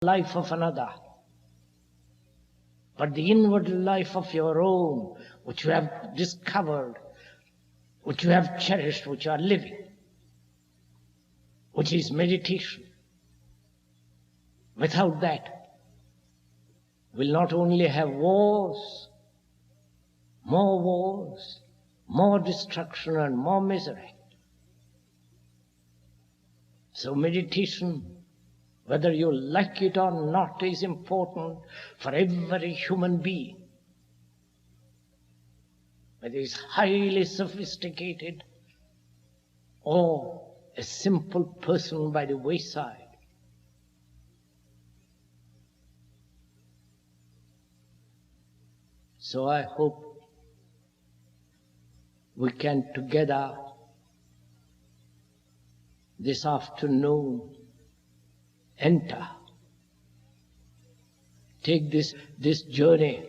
life of another, but the inward life of your own, which you have discovered, which you have cherished, which you are living, which is meditation. Without that, we'll not only have wars, more destruction and more misery. So meditation, whether you like it or not, is important for every human being. Whether he is highly sophisticated or a simple person by the wayside. So I hope we can together this afternoon take this journey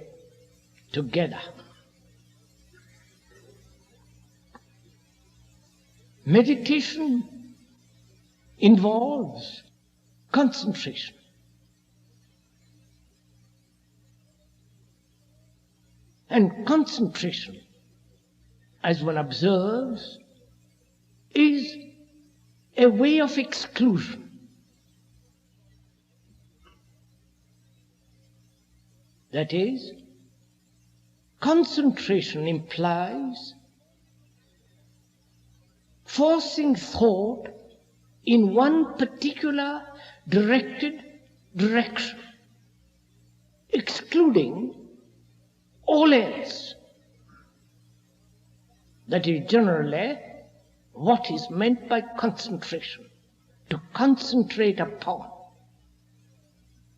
together. Meditation involves concentration. And concentration, as one observes, is a way of exclusion. That is, concentration implies forcing thought in one particular directed direction, excluding all else. That is generally what is meant by concentration. To concentrate upon,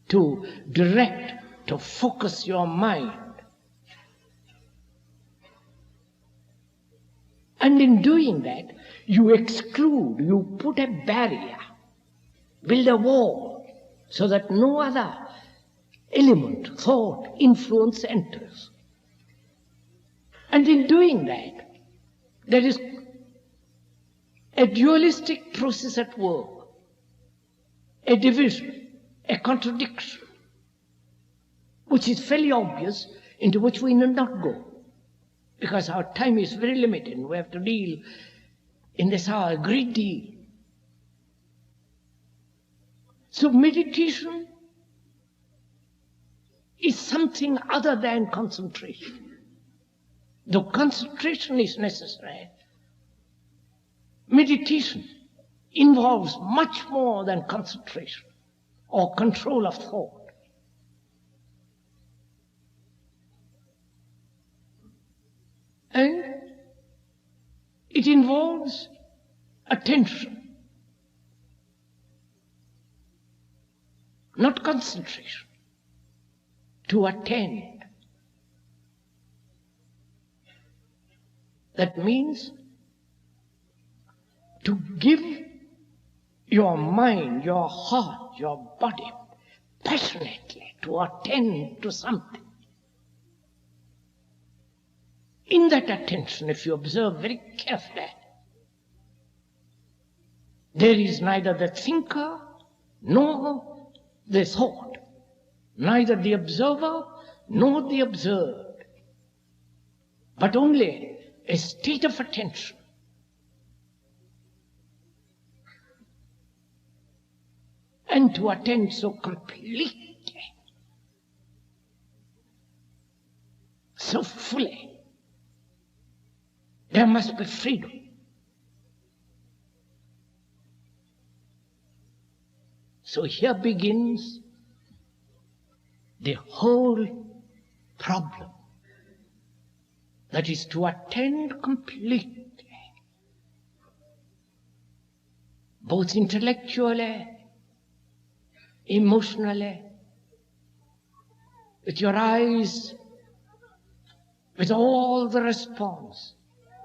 to direct, to focus your mind. And in doing that, you exclude, you put a barrier, build a wall, so that no other element, thought, influence enters. And in doing that, there is a dualistic process at work, a division, a contradiction, which is fairly obvious, into which we need not go, because our time is very limited and we have to deal in this hour a great deal. So meditation is something other than concentration. Though concentration is necessary, meditation involves much more than concentration or control of thought. And it involves attention, not concentration, to attend. That means to give your mind, your heart, your body passionately to attend to something. In that attention, if you observe very carefully, there is neither the thinker nor the thought, neither the observer nor the observed, but only a state of attention. And to attend so completely, so fully, there must be freedom. So here begins the whole problem. That is to attend completely, both intellectually, emotionally, with your eyes, with all the response,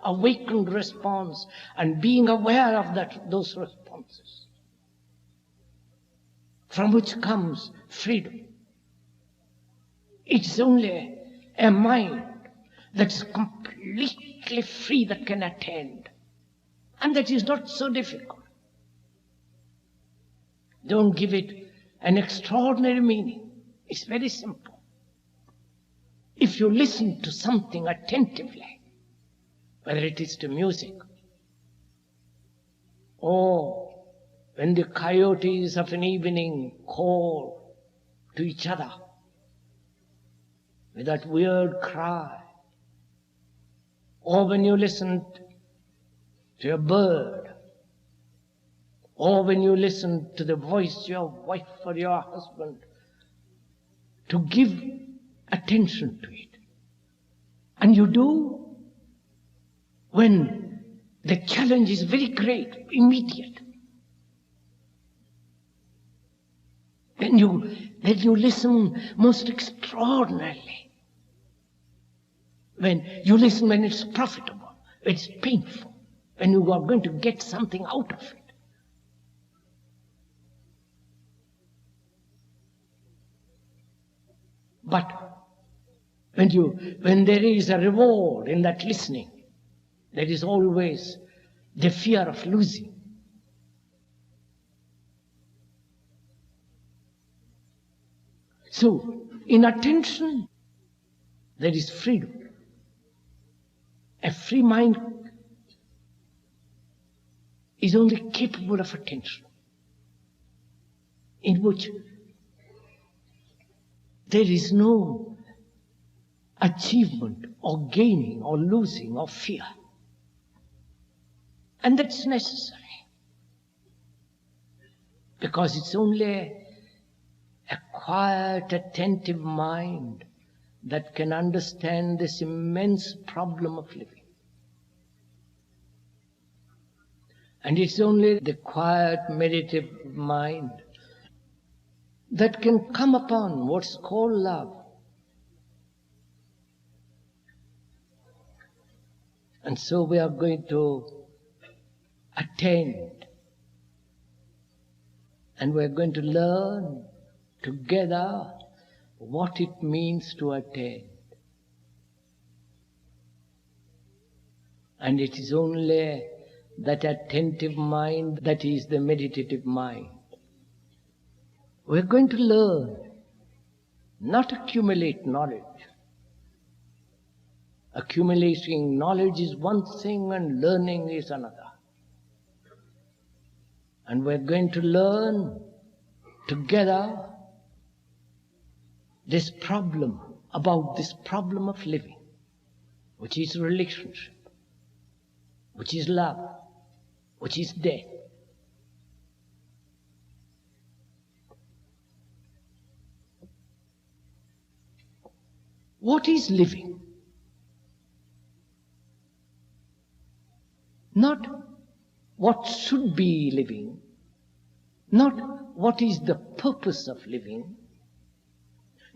awakened response, and being aware of those responses, from which comes freedom. It's only a mind that's completely free that can attend, and that is not so difficult. Don't give it an extraordinary meaning. It's very simple. If you listen to something attentively, whether it is to music, or when the coyotes of an evening call to each other with that weird cry, or when you listen to a bird, or when you listen to the voice of your wife or your husband, to give attention to it. And you do when the challenge is very great, immediate. Then you listen most extraordinarily. When you listen when it's profitable, when it's painful, when you are going to get something out of it. But when there is a reward in that listening, there is always the fear of losing. So, in attention, there is freedom. A free mind is only capable of attention, in which there is no achievement or gaining or losing or fear. And that's necessary, because it's only a quiet, attentive mind that can understand this immense problem of living. And it's only the quiet, meditative mind that can come upon what's called love. And so we are going to attend, and we're going to learn together what it means to attend. And it is only that attentive mind that is the meditative mind. We're going to learn, not accumulate knowledge. Accumulating knowledge is one thing and learning is another. And we're going to learn together this problem, about this problem of living, which is relationship, which is love, which is death. What is living? Not what should be living, not what is the purpose of living,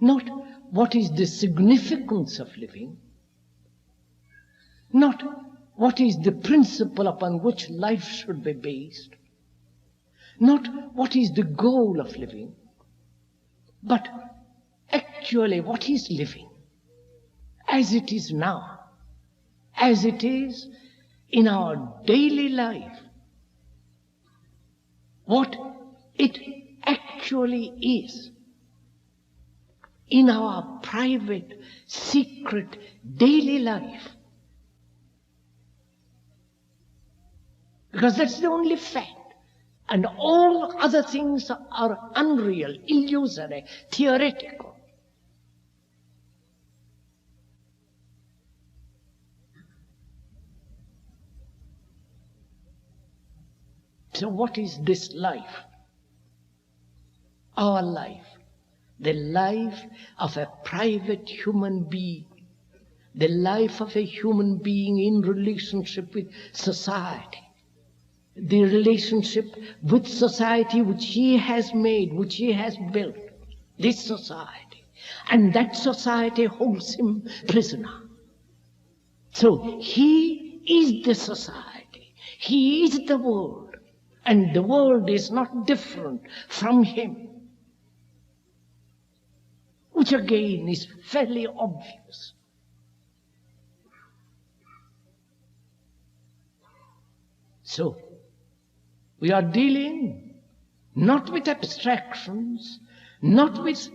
not what is the significance of living, not what is the principle upon which life should be based, not what is the goal of living, but actually what is living as it is now, as it is in our daily life, what it actually is in our private, secret, daily life. Because that's the only fact. And all other things are unreal, illusory, theoretical. So what is this life? Our life. The life of a private human being. The life of a human being in relationship with society. The relationship with society which he has made, which he has built. This society. And that society holds him prisoner. So he is the society. He is the world. And the world is not different from him. Which again is fairly obvious. So, we are dealing not with abstractions, not with